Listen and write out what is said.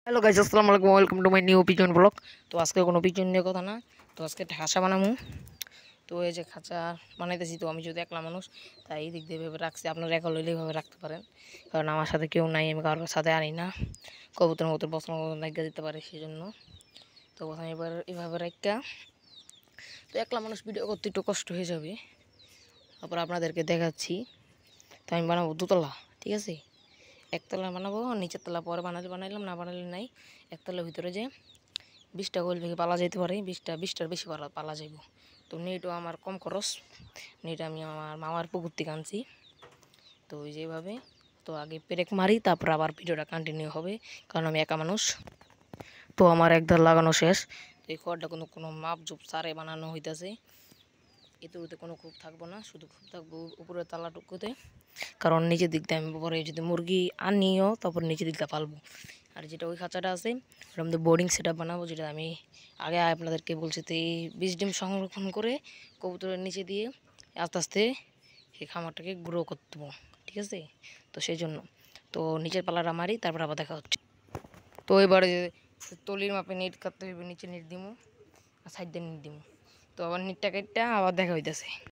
Hello guys, আসসালামু আলাইকুম, welcome to my new pigeon blog. তো আজকে কোনো পিজন নিয়ে কথা না, তো আজকে একটা খাঁচা বানাবো। তো এই যে খাঁচা বানাইতেছি, তো আমি যদি একলা মানুষ তাই এই দিক দিয়ে এভাবে রাখছি। আপনারা একা লইলে এইভাবে রাখতে পারেন, কারণ আমার সাথে কেউ নাই, আমি কারোর সাথে আনি না। কবুতর মতো বসন লাগিয়ে দিতে পারে সেই জন্য। তো প্রথমে এবার এভাবে রাখা, তো একলা মানুষ ভিডিও করতে একটু কষ্ট হয়ে যাবে। তারপর আপনাদেরকে দেখাচ্ছি। তো আমি বানাবো দোতলা, ঠিক আছে। একতলা বানাবো, নিচের তলা পরে বানাইলাম, না বানাইলে নাই। একতলার ভিতরে যে 20টা গোল ভেঙে পালা যেতে পারে, 20টার বেশি পালা যাইব। তো নেটও আমার কম খরচ, নেট আমি আমার মামার পুকুর থেকে আনছি। তো ওই যেভাবে, তো আগে পেরেক মারি, তারপর আবার ভিডিওটা কন্টিনিউ হবে, কারণ আমি একা মানুষ। তো আমার একধার লাগানো শেষ। তো এই খড়টা কোনো মাপ জুপ সারে বানানো হইতেছে। এতে কোনো খুব থাকবো না, শুধু খুব থাকবো উপরের তালাটুকুতে, কারণ নিচের দিকটা আমি পরে যদি মুরগি আনিও তারপর নিচের দিকটা পালবো। আর যেটা ওই খাঁচাটা আছে ওটা আমাদের বোর্ডিং সেট আপ বানাবো, যেটা আমি আগে আপনাদেরকে বলছি। তো এই 20 ডিম সংরক্ষণ করে কবুতরের নিচে দিয়ে আস্তে আস্তে এই খামারটাকে গ্রো করতে দেবো, ঠিক আছে। তো সেই জন্য তো নিচের পালাটা মারি, তারপর আবার দেখা হচ্ছে। তো এবারে যে তলির মাপে নেট কাটতে হইবে, নিচে নেট দিমু আর সাইড দিয়ে নেট দিমু। তো আবার নেটটা কেটে আবার দেখা হইতেছে।